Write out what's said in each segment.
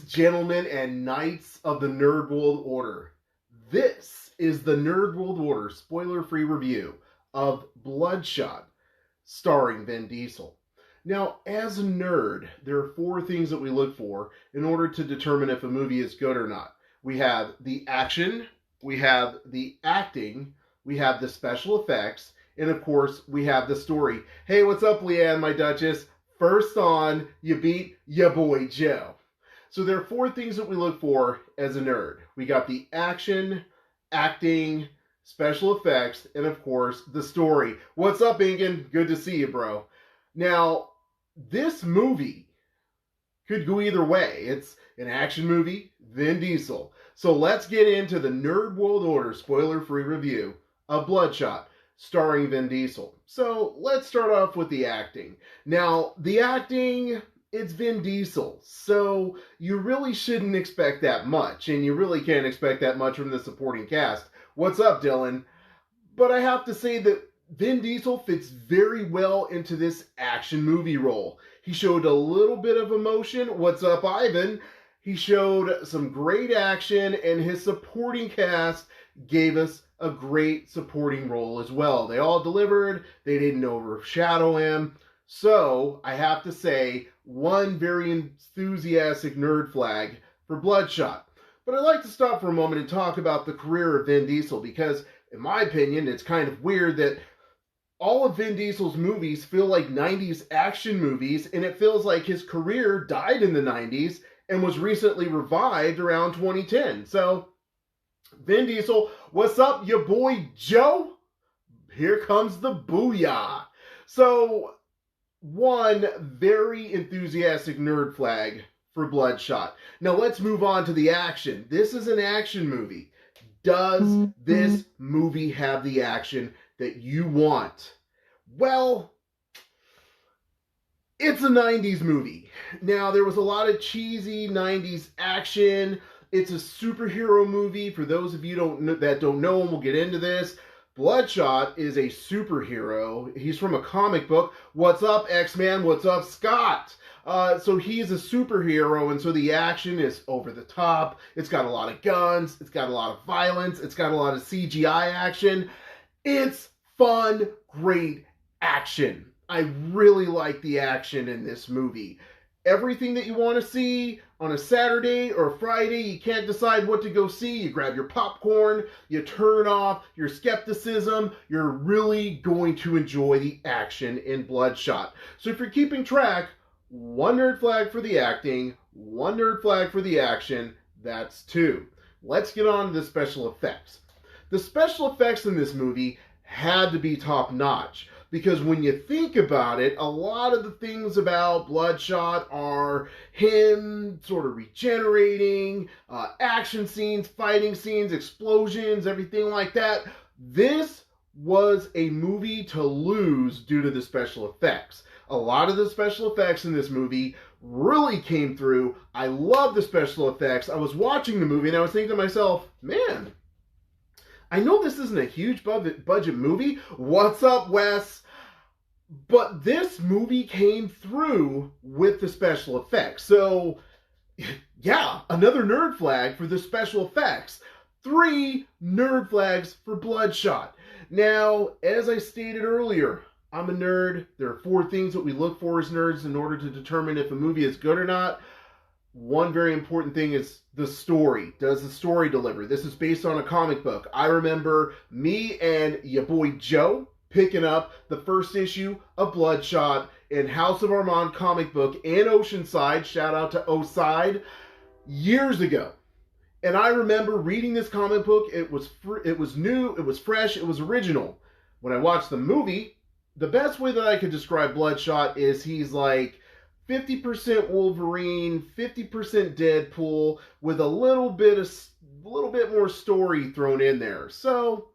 gentlemen, and knights of the Nerd World Order. This is the Nerd World Order spoiler-free review of BloodShot, starring Vin Diesel. Now, as a nerd, there are four things that we look for in order to determine if a movie is good or not. We have the action, we have the acting, we have the special effects, and of course, we have the story. Hey, what's up, Leanne, my Duchess? First on, you beat ya boy Joe. So there are four things that we look for as a nerd. We got the action, acting, special effects, and of course, the story. What's up, Ingan? Good to see you, bro. Now, this movie could go either way. It's an action movie, Vin Diesel. So let's get into the Nerd World Order spoiler-free review of BloodShot, starring Vin Diesel. So let's start off with the acting. Now, the acting, it's Vin Diesel, so you really shouldn't expect that much, and you really can't expect that much from the supporting cast. What's up, Dylan? But I have to say that Vin Diesel fits very well into this action movie role. He showed a little bit of emotion. What's up, Ivan? He showed some great action, and his supporting cast gave us a great supporting role as well. They all delivered. They didn't overshadow him. So, I have to say, one very enthusiastic nerd flag for BloodShot. But I'd like to stop for a moment and talk about the career of Vin Diesel, because, in my opinion, it's kind of weird that all of Vin Diesel's movies feel like 90s action movies, and it feels like his career died in the 90s and was recently revived around 2010. So, Vin Diesel, what's up, your boy Joe? Here comes the booyah. So, one very enthusiastic nerd flag for BloodShot. Now let's move on to the action. This is an action movie. Does this movie have the action that you want? Well, it's a 90s movie. Now, there was a lot of cheesy 90s action. It's a superhero movie. For those of you that don't know, and we'll get into this, BloodShot is a superhero. He's from a comic book. What's up, X-Man? What's up, Scott? So he's a superhero, and so the action is over the top. It's got a lot of guns. It's got a lot of violence. It's got a lot of CGI action. It's fun, great action. I really like the action in this movie. Everything that you want to see on a Saturday or a Friday, you can't decide what to go see. You grab your popcorn, you turn off your skepticism. You're really going to enjoy the action in BloodShot. So if you're keeping track, one nerd flag for the acting, one nerd flag for the action. That's two. Let's get on to the special effects. The special effects in this movie had to be top notch, because when you think about it, a lot of the things about BloodShot are him sort of regenerating, action scenes, fighting scenes, explosions, everything like that. This was a movie to lose due to the special effects. A lot of the special effects in this movie really came through. I love the special effects. I was watching the movie and I was thinking to myself, man, I know this isn't a huge budget movie. What's up, Wes? But this movie came through with the special effects. So, yeah, another nerd flag for the special effects. 3 nerd flags for BloodShot. Now, as I stated earlier, I'm a nerd. There are 4 things that we look for as nerds in order to determine if a movie is good or not. One very important thing is the story. Does the story deliver? This is based on a comic book. I remember me and your boy Joe picking up the first issue of BloodShot in House of Armand comic book in Oceanside. Shout out to Oside. Years ago. And I remember reading this comic book. It was new, it was fresh, it was original. When I watched the movie, the best way that I could describe BloodShot is he's like 50% Wolverine, 50% Deadpool, with a little bit more story thrown in there. So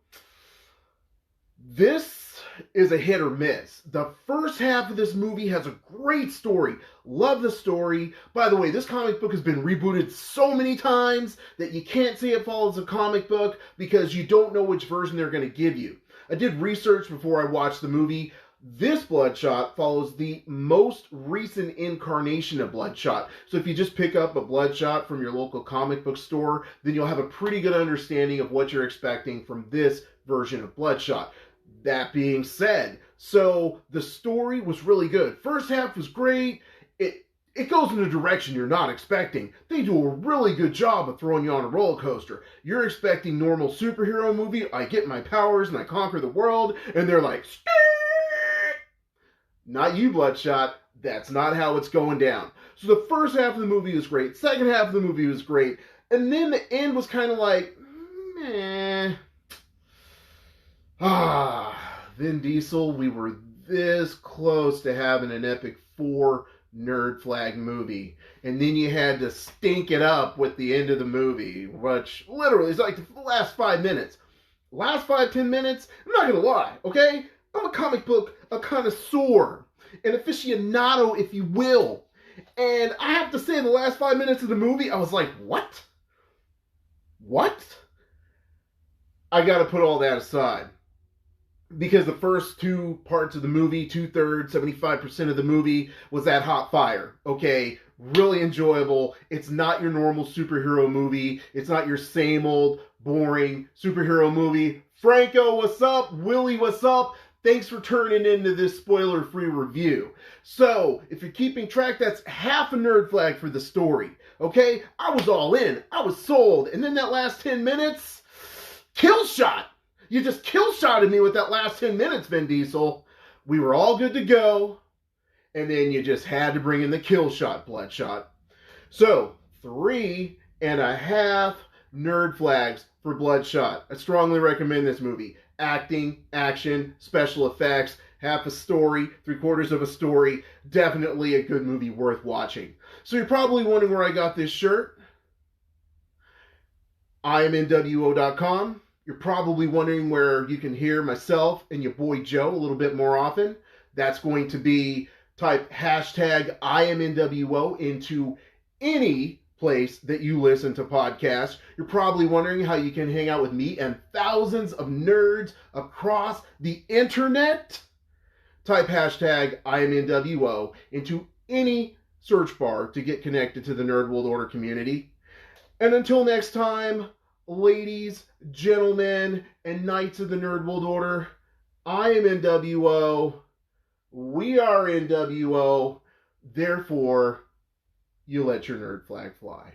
this is a hit or miss. The first half of this movie has a great story. Love the story. By the way, this comic book has been rebooted so many times that you can't say it follows a comic book because you don't know which version they're going to give you. I did research before I watched the movie. This Bloodshot follows the most recent incarnation of Bloodshot. So if you just pick up a Bloodshot from your local comic book store, then you'll have a pretty good understanding of what you're expecting from this version of Bloodshot. That being said, so the story was really good. First half was great. It goes in a direction you're not expecting. They do a really good job of throwing you on a roller coaster. You're expecting normal superhero movie. I get my powers and I conquer the world. And they're like, not you, Bloodshot. That's not how it's going down. So the first half of the movie was great. Second half of the movie was great. And then the end was kind of like, meh. Vin Diesel, we were this close to having an epic 4 nerd flag movie, and then you had to stink it up with the end of the movie, which literally is like the last 5 minutes. Last 5-10 minutes, I'm not gonna lie, okay? I'm a comic book, a connoisseur, an aficionado, if you will. And I have to say, in the last 5 minutes of the movie, I was like, what? What? I gotta put all that aside. Because the first 2 parts of the movie, 2/3, 75% of the movie, was that hot fire. Okay, really enjoyable. It's not your normal superhero movie. It's not your same old boring superhero movie. Franco, what's up? Willie, what's up? Thanks for turning into this spoiler-free review. So, if you're keeping track, that's half a nerd flag for the story. Okay? I was all in. I was sold. And then that last 10 minutes, kill shot. You just kill-shotted me with that last 10 minutes, Vin Diesel. We were all good to go. And then you just had to bring in the kill shot, Bloodshot. So, 3.5 nerd flags for Bloodshot. I strongly recommend this movie. Acting, action, special effects, half a story, 3/4 of a story. Definitely a good movie worth watching. So you're probably wondering where I got this shirt. I am N.W.O.com. You're probably wondering where you can hear myself and your boy Joe a little bit more often. That's going to be type hashtag I am N.W.O. into any place that you listen to podcasts. You're probably wondering how you can hang out with me and thousands of nerds across the internet. Type hashtag I am N.W.O. into any search bar to get connected to the Nerd World Order community. And until next time, ladies, gentlemen, and knights of the Nerd World Order, I am N.W.O. We are N.W.O. Therefore, you let your nerd flag fly.